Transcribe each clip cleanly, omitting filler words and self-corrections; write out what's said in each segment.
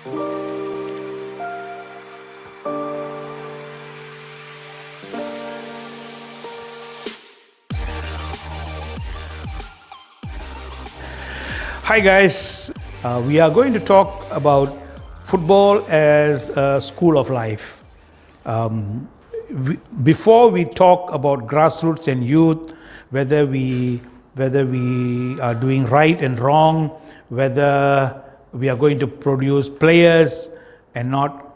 Hi guys, we are going to talk about football as a school of life. Before we talk about grassroots and youth, whether we are doing right and wrong, whether we are going to produce players and not,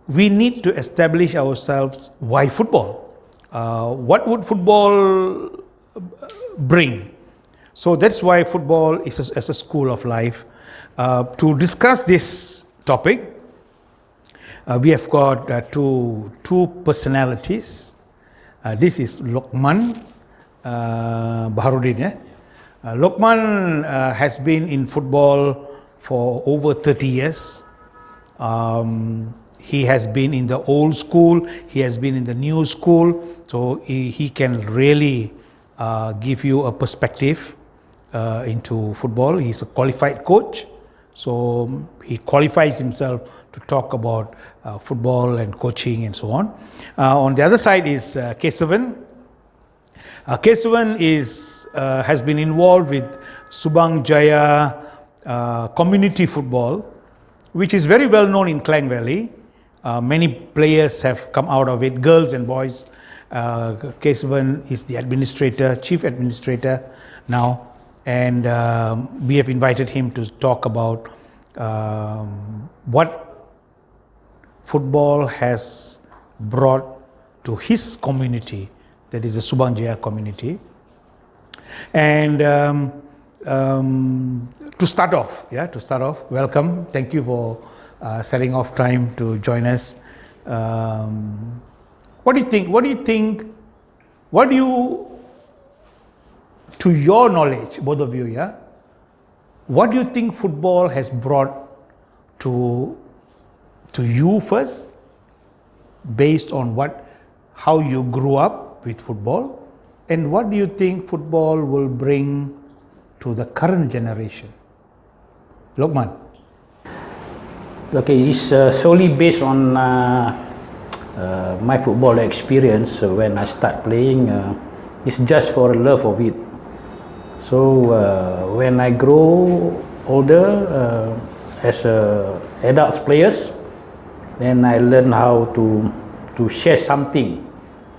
we need to establish ourselves why football. What would football bring? So that's why football is as a school of life. To discuss this topic, we have got two personalities. This is Lokman Baharuddin. Lokman has been in football for over 30 years. He has been in the old school, he has been in the new school, so he can really give you a perspective into football. He's a qualified coach, so he qualifies himself to talk about football and coaching and so on. On the other side is KESEVAN. KESEVAN has been involved with Subang Jaya Community Football, which is very well known in Klang Valley. Many players have come out of it, girls and boys. KESEVAN is the chief administrator now. And we have invited him to talk about what football has brought to his community, that is the Subang Jaya community. And to start off, welcome. Thank you for setting off time to join us. What do you think? To your knowledge, both of you, what do you think football has brought to you first, based on how you grew up with football, and what do you think football will bring to the current generation? Lokman. Okay, it's solely based on my football experience. When I start playing, it's just for the love of it. So when I grow older, as adults players, then I learn how to share something,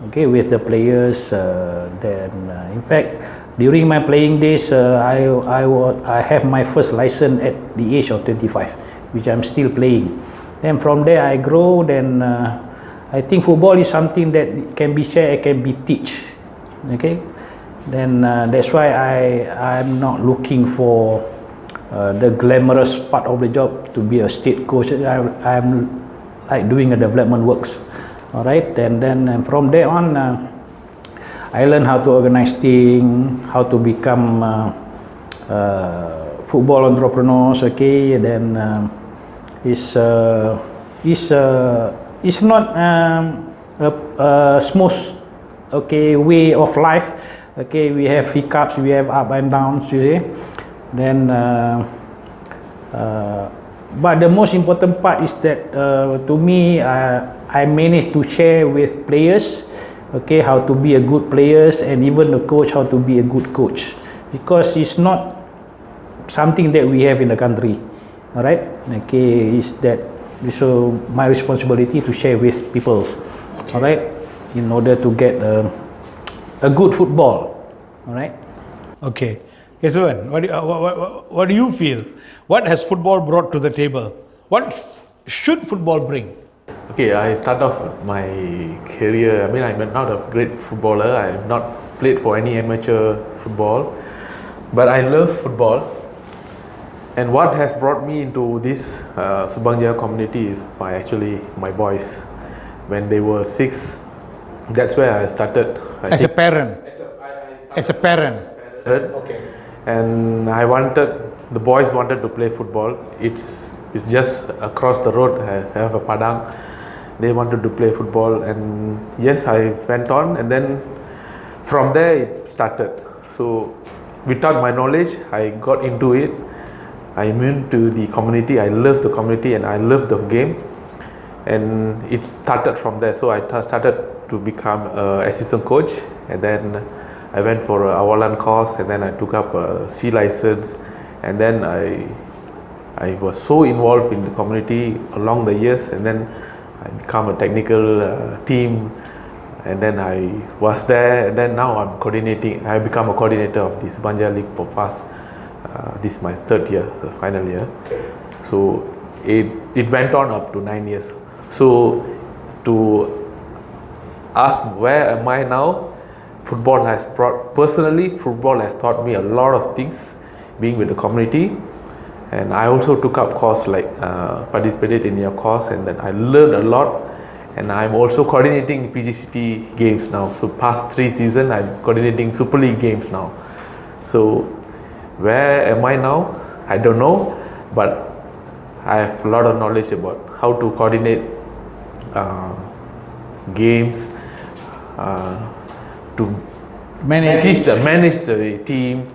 okay, with the players. Then in fact, during my playing days, I have my first license at the age of 25, which I'm still playing. Then from there I grow. Then I think football is something that can be shared, it can be taught, okay. Then that's why I'm not looking for the glamorous part of the job to be a state coach. I'm like doing a development works, all right. And then from there on, I learned how to organize things, how to become football entrepreneurs. Okay, then it's not a smooth, okay, way of life. Okay, we have hiccups, we have up and downs, you see. Then, but the most important part is that to me, I managed to share with players, okay, how to be a good players, and even the coach how to be a good coach, because it's not something that we have in the country, all right. Okay, so my responsibility to share with people, okay, all right, in order to get a good football, all right. Okay, KESEVAN, what do you feel? What has football brought to the table? What should football bring? Okay, I start off my career. I mean, I'm not a great footballer. I have not played for any amateur football, but I love football. And what has brought me into this Subang Jaya community is my boys. When they were 6, that's where I started. As a parent. Okay. And the boys wanted to play football. It's just across the road. I have a padang. They wanted to play football, and yes, I went on, and then from there it started. So without my knowledge, I got into it, I'm into the community. I love the community and I love the game, and it started from there. So I started to become an assistant coach, and then I went for a awalan course, and then I took up a C license, and then I was so involved in the community along the years, and then I become a technical team, and then I was there, and then now I'm coordinating. I become a coordinator of the Subang Jaya League for past. This is my third year, the final year. So it went on up to 9 years. So to ask where am I now, football has taught me a lot of things, being with the community, and I also took up course like participated in your course, and then I learned a lot, and I'm also coordinating PGCT games now. So past 3 seasons I'm coordinating Super League games now. So where am I now? I don't know, but I have a lot of knowledge about how to coordinate games, to manage the team,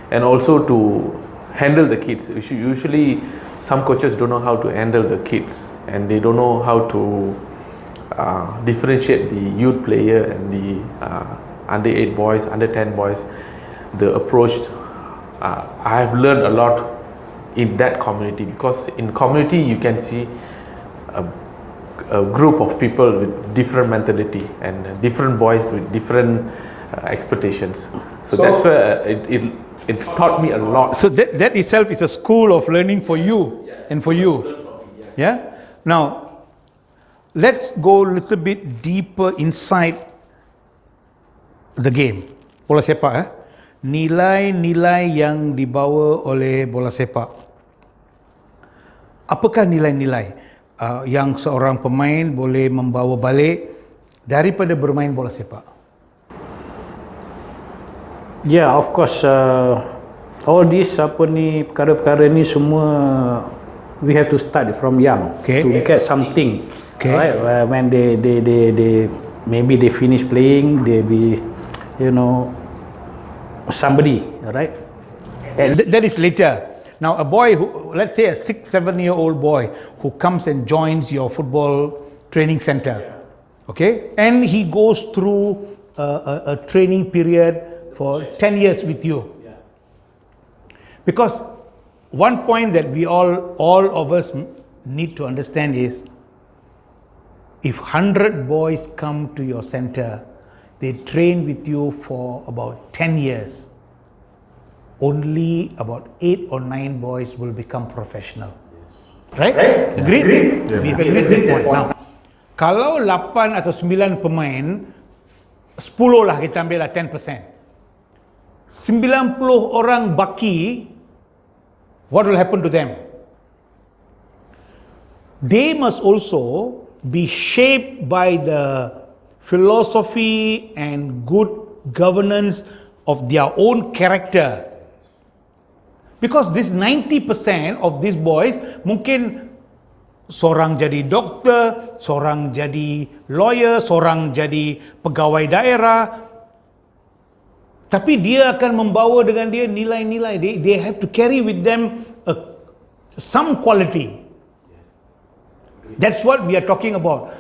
and also to handle the kids. Usually some coaches don't know how to handle the kids, and they don't know how to differentiate the youth player and the under 8 boys, under 10 boys. The approach, I have learned a lot in that community, because in community you can see a group of people with different mentality and different boys with different expectations. So that's where it taught me a lot. So that itself is a school of learning for you and for you. Yeah. Now, let's go a little bit deeper inside the game. Bola sepak. Nilai-nilai yang dibawa oleh bola sepak. Apakah nilai-nilai yang seorang pemain boleh membawa balik daripada bermain bola sepak? Yeah, of course, all this perkara-perkara ni semua we have to start from young to get something. Right? When they maybe they finish playing, they be, somebody, right? And that is later. Now a boy who, let's say a 6-7-year-old boy who comes and joins your football training center, okay, and he goes through a training period for 10 years with you. Because one point that we all of us need to understand is, if 100 boys come to your center, they train with you for about 10 years, only about 8 or 9 boys will become professional. Right? Agreed? Yeah. We've agreed that point. Now, kalau 8 atau 9 pemain, 10 lah kita ambil lah, 10%. 90 orang baki, what will happen to them? They must also be shaped by the philosophy and good governance of their own character. Because this 90% of these boys, mungkin seorang jadi doktor, seorang jadi lawyer, seorang jadi pegawai daerah, tapi dia akan membawa dengan dia nilai-nilai. They have to carry with them some quality. That's what we are talking about.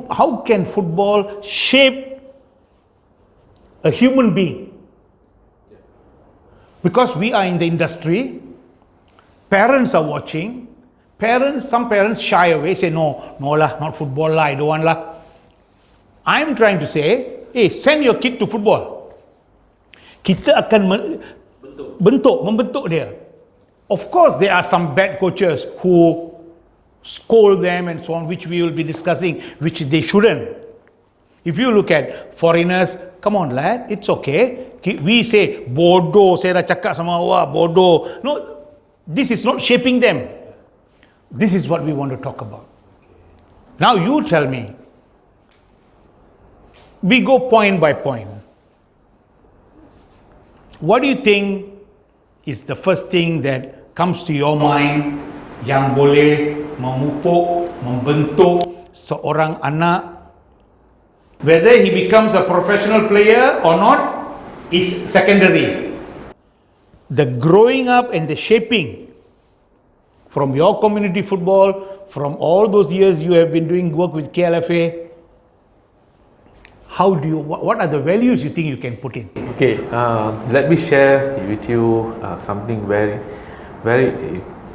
How can football shape a human being? Because we are in the industry, parents are watching. Some parents shy away, say no lah, not football lah, I don't want lah. I'm trying to say, hey, send your kid to football. Kita akan membentuk dia. Of course, there are some bad coaches who scold them and so on, which we will be discussing, which they shouldn't. If you look at foreigners, come on lad, it's okay. We say, bodoh, saya dah cakap sama awak, bodoh. No, this is not shaping them. This is what we want to talk about. Now you tell me, we go point by point. What do you think is the first thing that comes to your mind yang boleh memupuk, membentuk seorang anak, whether he becomes a professional player or not is secondary. The growing up and the shaping from your community football, from all those years you have been doing work with KLFA, what are the values you think you can put in? Okay, let me share with you something very,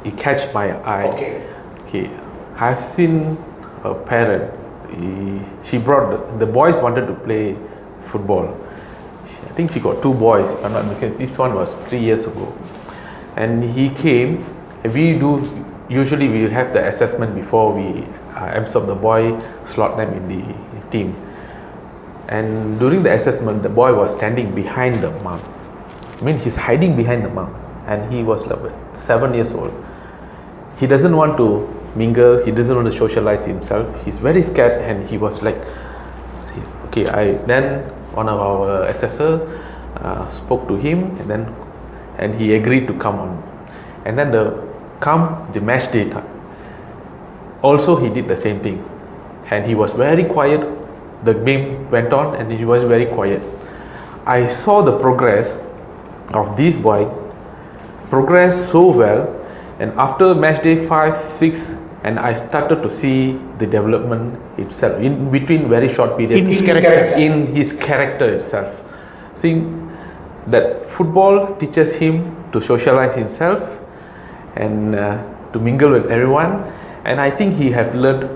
it catch my eye. Okay, I've seen a parent. She brought the boys wanted to play football. I think she got 2 boys, if I'm not mistaken. This one was 3 years ago, and he came. Usually we have the assessment before we absorb the boy, slot them in the team. And during the assessment, the boy was standing behind the mom. I mean, he's hiding behind the mom, and he was like 7 years old. He doesn't want to mingle. He doesn't want to socialize himself. He's very scared, and he was like, okay. Then one of our assessor spoke to him, and he agreed to come on. And then the match day, also he did the same thing, and he was very quiet. The game went on, and he was very quiet. I saw the progress of this boy progress so well, and after match day 5, 6, and I started to see the development itself in between very short period in his character itself. Seeing that football teaches him to socialize himself and to mingle with everyone, and I think he have learned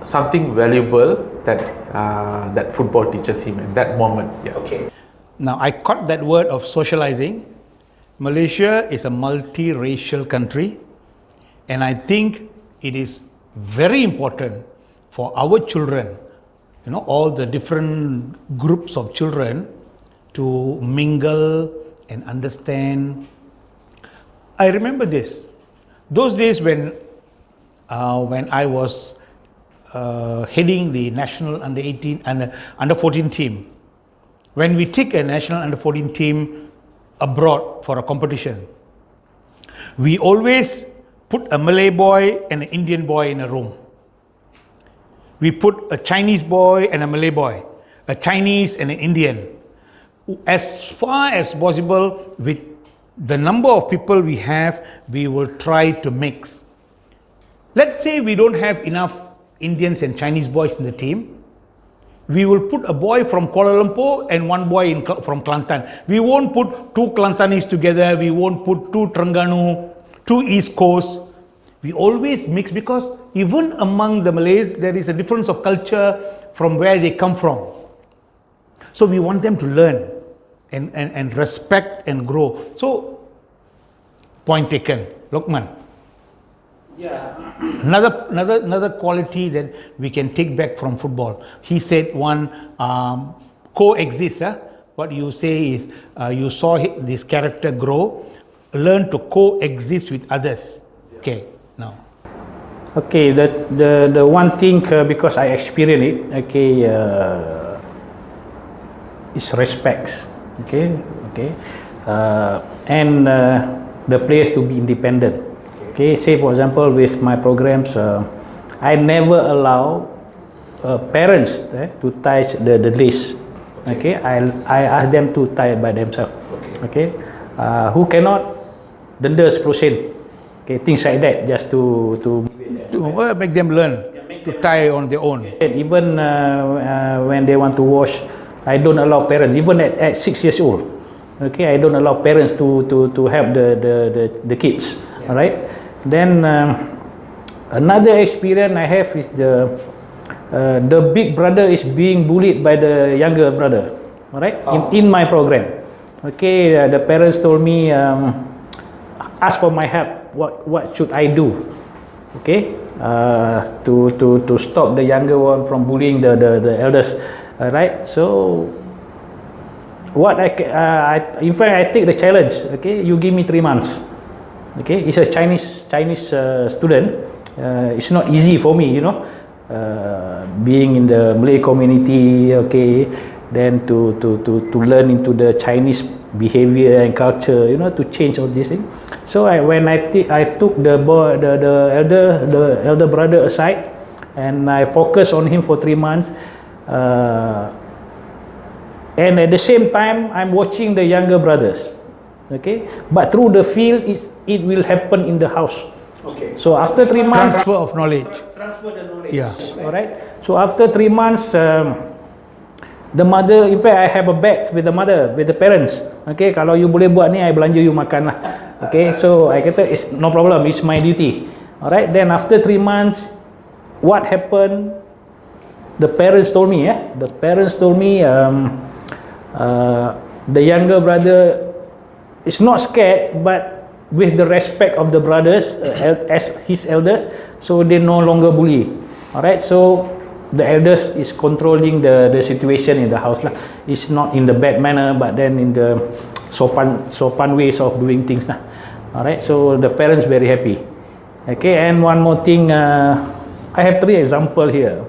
something valuable that football teaches him in that moment. Yeah. Okay. Now I caught that word of socializing. Malaysia is a multiracial country, and I think it is very important for our children, all the different groups of children, to mingle and understand. I remember those days when I was heading the national under 18 and under 14 team. When we take a national under 14 team abroad for a competition, we always put a Malay boy and an Indian boy in a room. We put a Chinese boy and a Malay boy, a Chinese and an Indian. As far as possible, with the number of people we have, we will try to mix. Let's say we don't have enough Indians and Chinese boys in the team. We will put a boy from Kuala Lumpur and one boy from Kelantan. We won't put 2 Kelantanis together. We won't put 2 Terengganu, 2 East Coast. We always mix, because even among the Malays, there is a difference of culture from where they come from. So we want them to learn and respect and grow. So, point taken. Lokman. Yeah. Another quality that we can take back from football. He said one coexist. What you say is you saw this character grow, learn to coexist with others. Okay, now. Okay, the one thing because I experienced it. Okay, is respect. Okay, and the players to be independent. Okay, say for example with my programs, I never allow parents to tie the lace. Okay, I ask them to tie it by themselves. Okay, who cannot, denda 10%. Okay, things like that, just to make them learn to tie on their own. Even when they want to wash, I don't allow parents, even at 6 years old. Okay, I don't allow parents to help the kids. All right. Then another experience I have is the big brother is being bullied by the younger brother. All right. In my program. Okay, the parents told me, ask for my help. What should I do? Okay, to stop the younger one from bullying the elders. Right. So what in fact I take the challenge. Okay, you give me 3 months. Okay, it's a Chinese student. It's not easy for me, being in the Malay community. Okay, then to learn into the Chinese behavior and culture, to change all these things. So when I took the elder brother aside, and I focused on him for 3 months. And at the same time, I'm watching the younger brothers. Okay, but through the field, it will happen in the house. Okay. So after 3 months, Transfer of knowledge. transfer the knowledge. Yeah. Alright. So after 3 months, the mother, in fact, I have a bet with the mother, with the parents. Okay, kalau you boleh buat ni, I belanja you makan lah. Okay, so I kata it's no problem, it's my duty. Alright. Then after 3 months, what happened? The parents told me, the younger brother is not scared, but with the respect of the brothers as his elders, so they no longer bully. Alright, so the eldest is controlling the situation in the house lah. It's not in the bad manner, but then in the sopan ways of doing things lah. Alright, so the parents very happy. Okay, and one more thing, I have 3 example here.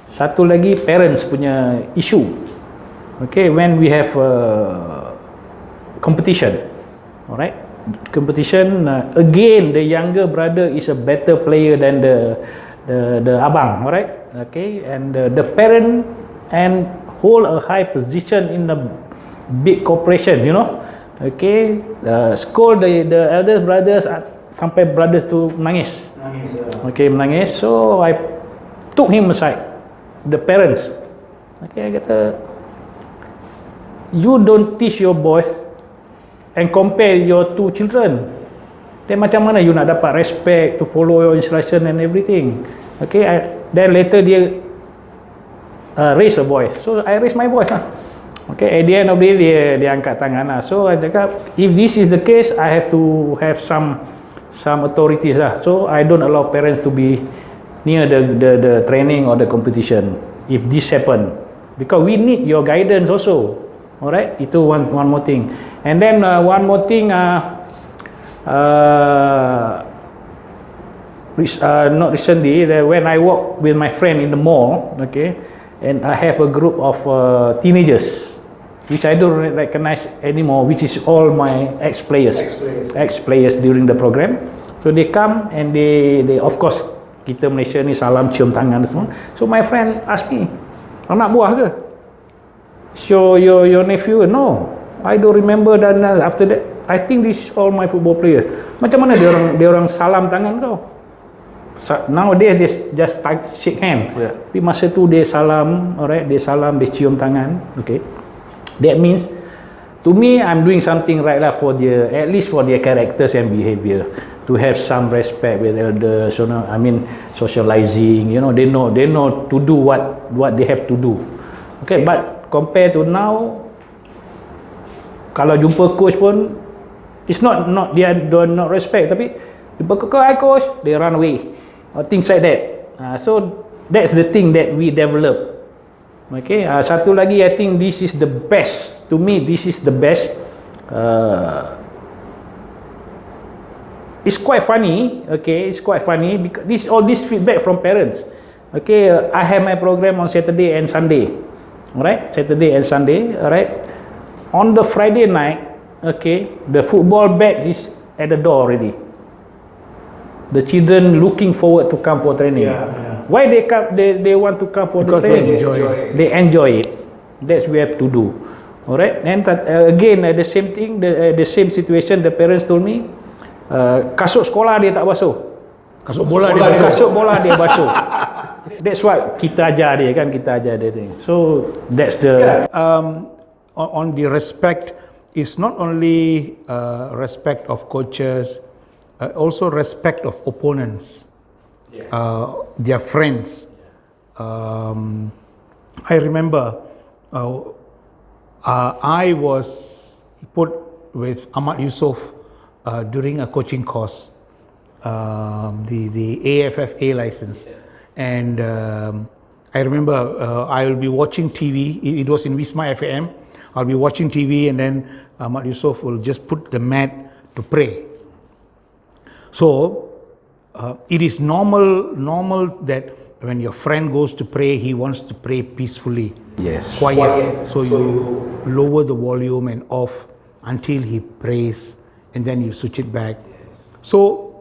Satu lagi parents punya issue. Okay, when we have competition, alright, competition, again the younger brother is a better player than the abang, alright, okay, and the parent and hold a high position in the big corporation, you know, okay, scold the elder brothers sampai brothers tu menangis, okay, menangis. So I took him aside, the parents, okay, I kata, you don't teach your boys and compare your 2 children, then macam mana you nak dapat respect to follow your instruction and everything. Okay, then later dia raise a voice, so I raise my voice lah. Okay, at the end of the day dia angkat tangan lah. So I cakap, if this is the case, I have to have some authorities lah. So I don't allow parents to be near the training or the competition if this happen, because we need your guidance also. Alright, itu one more thing. And then one more thing, not recently, when I walk with my friend in the mall, okay, and I have a group of teenagers, which I don't recognize anymore, which is all my ex-players during the program. So they come and they of course, kita Malaysia ni salam cium tangan semua. So my friend ask me, anak buah ke? So your nephew? No, I don't remember. Dan after that, I think this is all my football players. Macam mana dia orang salam tangan kau? Nowadays they just shake hand. Yeah. Tapi masa tu dia salam, alright, dia cium tangan. Okay, that means to me I'm doing something right lah for their, at least for their characters and behavior, to have some respect with elders. You know, I mean socializing. You know, they know to do what they have to do. Okay, but compare to now, kalau jumpa coach pun, it's not dia don't not respect, tapi jumpa coach, they run away or things like that. So that's the thing that we develop. Okay, satu lagi, I think this is the best. To me, this is the best. It's quite funny. Okay, it's quite funny because all this feedback from parents. Okay, I have my program on Saturday and Sunday. Alright, Saturday and Sunday. Alright, on the Friday night, okay, the football bag is at the door already. The children looking forward to come for training. Why they come? They want to come for because the training. they enjoy it. That's we have to do. Alright, and again the same thing, the same situation. The parents told me, kasut sekolah dia tak basuh. Kasut bola dia basuh. That's what kita ajar dia thing. So that's the on the respect is not only respect of coaches, also respect of opponents, their friends. I remember I was put with Ahmad Yusof during a coaching course, the AFFA license. And I remember I will be watching TV. It was in Wisma FM. I'll be watching TV, and then Ahmad Yusof will just put the mat to pray. So it is normal that when your friend goes to pray, he wants to pray peacefully, quiet. So you lower the volume and off until he prays, and then you switch it back. So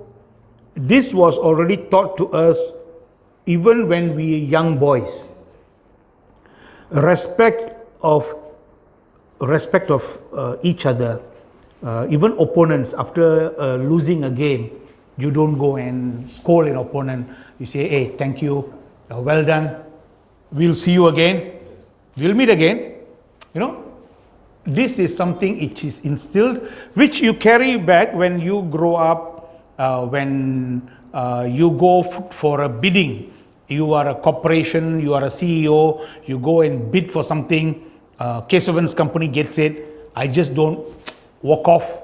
this was already taught to us even when we were young boys. Respect of each other, even opponents. After losing a game, You don't go and scold an opponent. You say, hey, thank you, well done. We'll see you again. We'll meet again. You know, this is something which is instilled, which you carry back when you grow up, when you go for a bidding. You are a corporation, you are a CEO, you go and bid for something. KESEVAN's company gets it. I just don't walk off.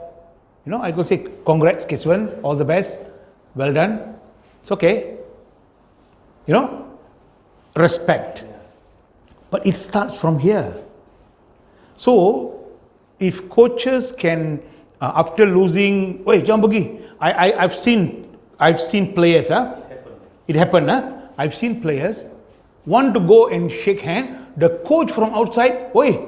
You know, I go say, congrats KESEVAN, all the best, well done. It's okay. You know, respect. But it starts from here. So, if coaches can, after losing, wait, jangan pergi. I've seen players, it happened, I've seen players want to go and shake hand. The coach from outside, oi,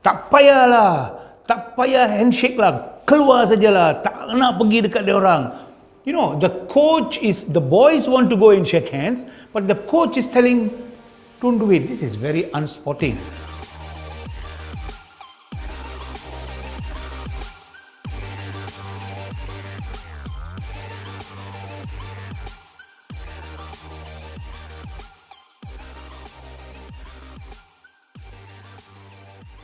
tak payah handshake lah, keluar sajalah, tak nak pergi dekat dia orang. You know, the boys want to go and shake hands, but the coach is telling, don't do it. This is very unsporting.